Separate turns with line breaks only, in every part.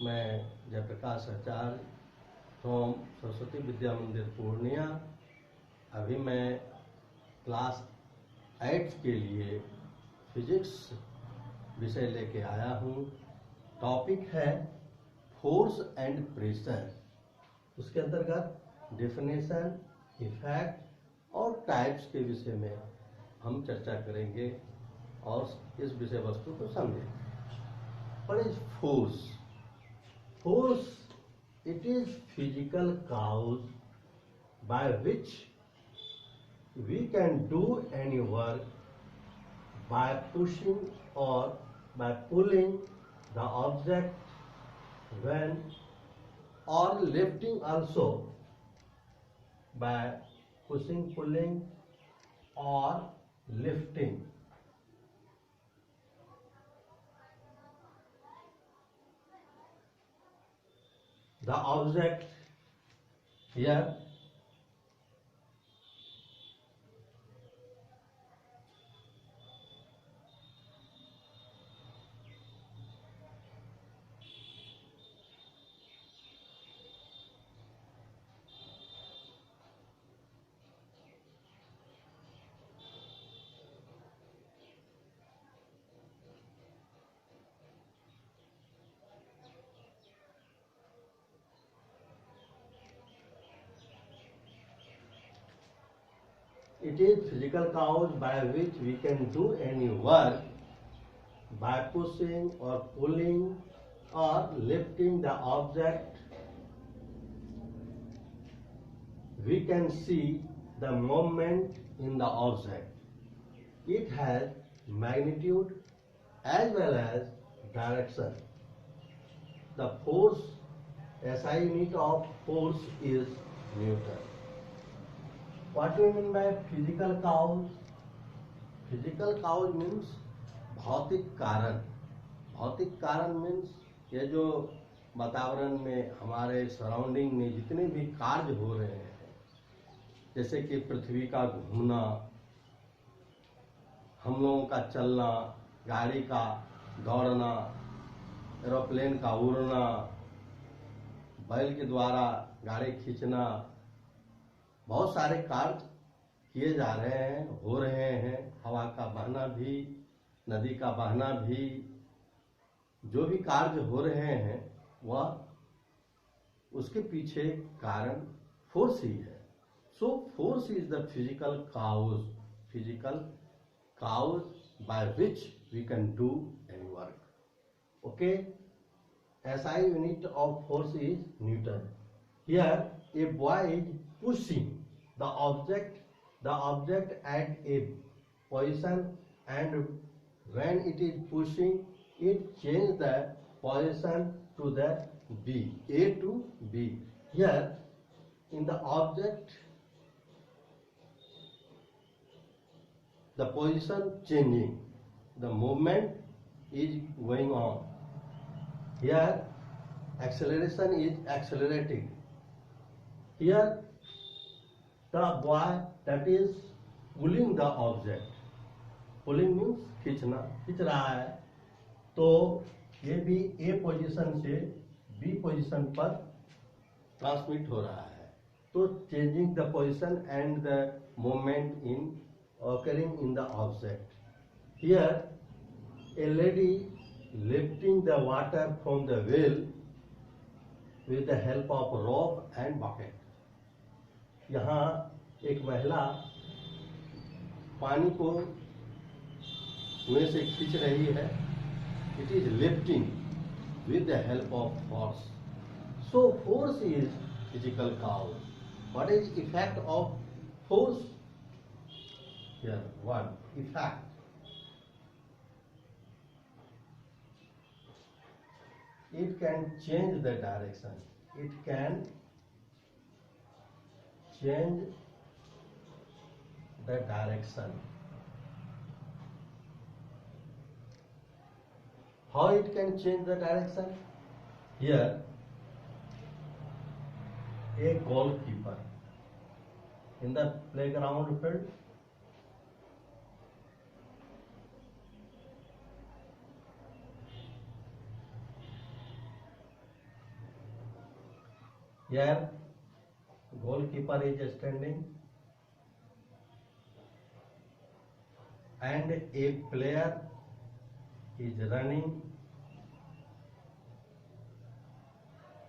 मैं जयप्रकाश आचार्य फ्रॉम सरस्वती विद्या मंदिर पूर्णिया। अभी मैं क्लास 8 के लिए फिजिक्स विषय लेके आया हूँ। टॉपिक है फोर्स एंड प्रेशर। उसके अंतर्गत डेफिनेशन, इफेक्ट और टाइप्स के विषय में हम चर्चा करेंगे और इस विषय वस्तु को समझेंगे। What is force? Force, it is physical cause by which we can do any work by pushing or by pulling the object when or lifting also by pushing, pulling or lifting. The object here it is physical cause by which we can do any work by pushing or pulling or lifting the object. We can see the movement in the object. It has magnitude as well as direction. The force, SI unit of force is Newton. What do you mean by physical cause? Physical cause means भौतिक कारण। भौतिक कारण means ये जो वातावरण में हमारे surrounding में जितने भी कार्य हो रहे हैं, जैसे कि पृथ्वी का घूमना, हम लोगों का चलना, गाड़ी का दौड़ना, एरोप्लेन का उड़ना, बैल के द्वारा गाड़ी खींचना, बहुत सारे कार्य किए जा रहे हैं, हो रहे हैं। हवा का बहना भी, नदी का बहना भी, जो भी कार्य हो रहे हैं वह उसके पीछे कारण फोर्स ही है। So force is the physical cause by which we can do any work. Okay, SI unit of force is Newton. Here a boy is pushing the object at a position, and when it is pushing, it changes the position to the B, A to B. Here in the object, the position changing, the movement is going on. Here acceleration is accelerating. Here the boy that is pulling the object, pulling means खींचना, खींच रहा है, तो ये भी A position से B position पर transmit हो रहा है। तो changing the position and the movement in occurring in the object. Here a lady lifting the water from the well with the help of rope and bucket. यहाँ एक महिला पानी को कुएं से खींच रही है। It is lifting with the help of force. So force is physical cause. What is effect of force? Here, one effect. It can change the direction. It can change the direction. How it can change the direction? Here, a goalkeeper in the playground field, Here goalkeeper is standing and a player is running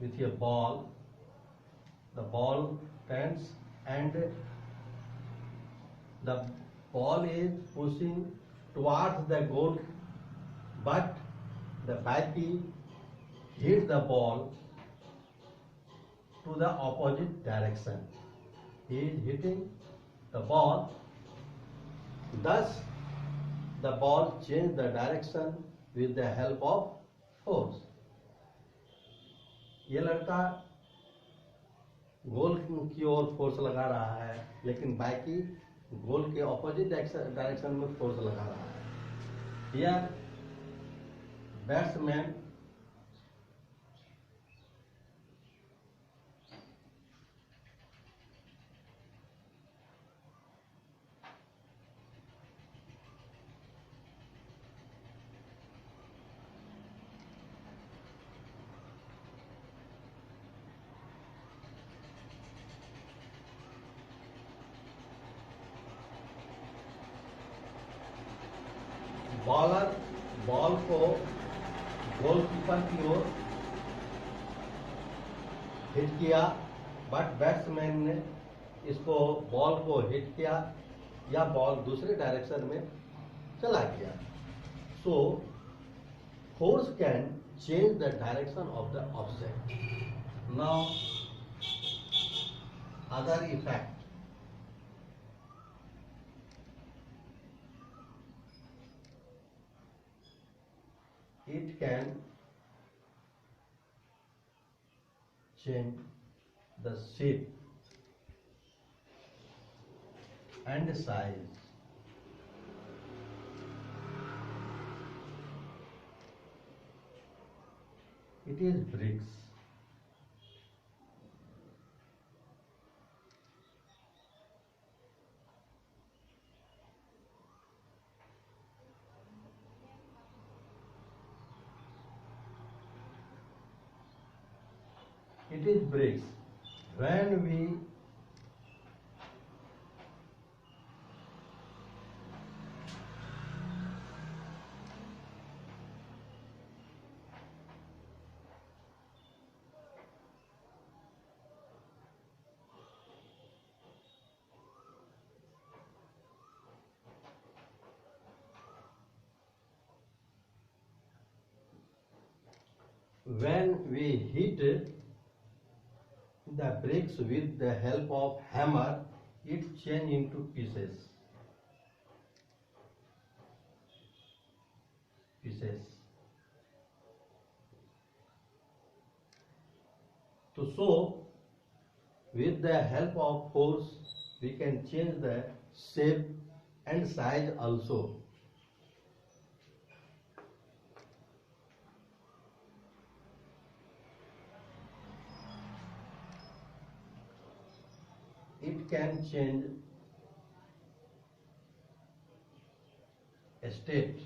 with a ball. The ball stands and the ball is pushing towards the goal, but the backy hit the ball to the opposite direction. He is hitting the ball, thus the ball changed the direction with the help of force. ये लड़का गोल की ओर force लगा रहा है, लेकिन बाकी गोल के opposite direction में फोर्स लगा रहा है। यह बैट्समैन बॉलर बॉल को गोलकीपर की ओर हिट किया, बट बैट्समैन ने इसको बॉल को हिट किया या बॉल दूसरे डायरेक्शन में चला गया। So force can change the direction of the object. Now other effect, it can change the shape and size. It is bricks. It is bricks. When we hit the bricks with the help of hammer, it change into pieces. So with the help of force, we can change the shape and size also. It can change a state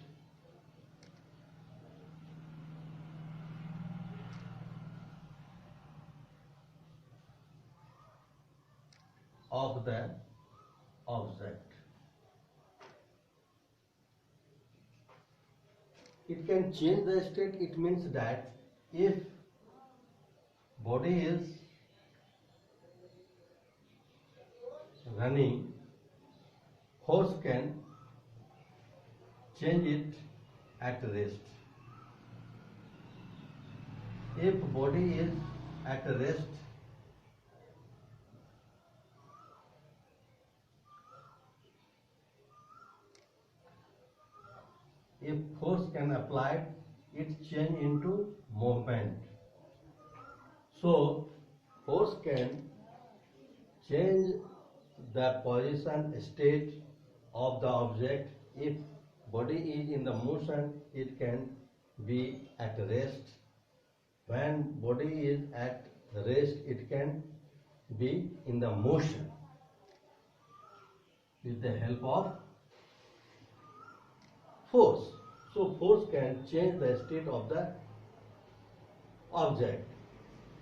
of the object. It can change the state. It means that if body is running, horse can change it at rest. If body is at rest, if force can apply, it change into movement. So force can change the position state of the object. If body is in the motion, it can be at rest. When body is at rest, it can be in the motion with the help of force. So force can change the state of the object.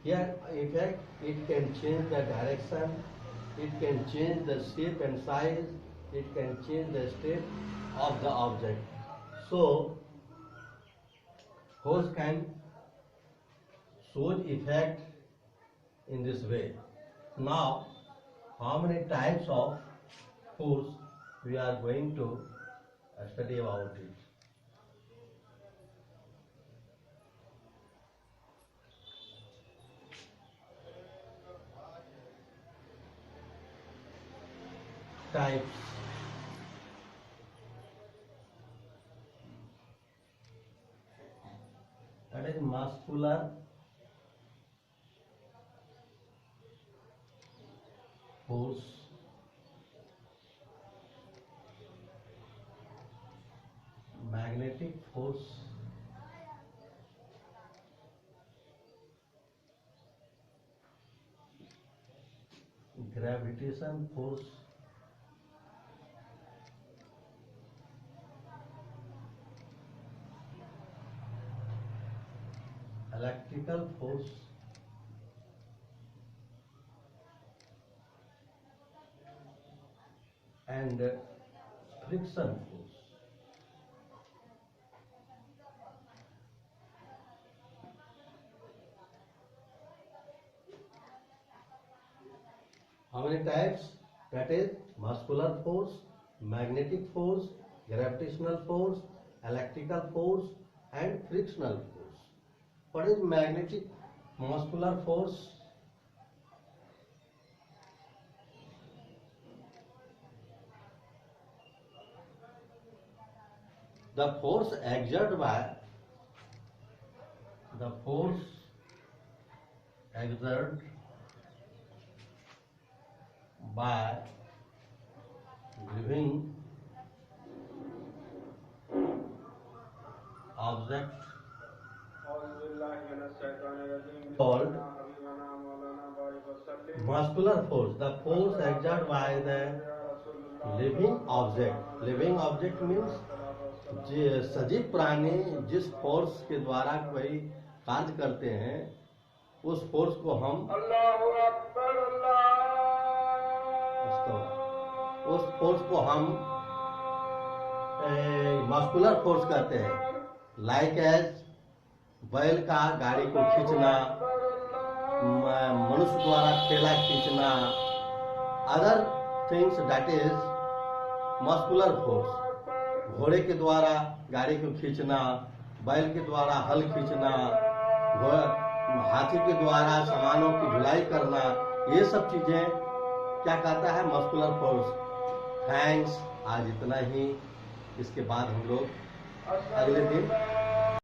Here, effect, it can change the direction, it can change the shape and size, it can change the state of the object. So, force can show effect in this way. Now, how many types of force we are going to study about it? Types. That is muscular force, magnetic force, gravitation force, electrical force, and friction force. How many types? That is muscular force, magnetic force, gravitational force, electrical force, and frictional force. What is muscular force? The force exerted by living object called muscular force. The force exerted by the living object. Living object means सजीव प्राणी जिस force के द्वारा कोई कार्य करते हैं उस फोर्स को हम मस्कुलर फोर्स कहते हैं. लाइक एज बैल का गाड़ी को खींचना, मनुष्य द्वारा ठेला खींचना, other things that is muscular force. घोड़े के द्वारा गाड़ी को खींचना, बैल के द्वारा हल खींचना, हाथी के द्वारा सामानों की ढुलाई करना, ये सब चीजें क्या कहता है? Muscular force. थैंक्स. आज इतना ही. इसके बाद हम लोग अगले दिन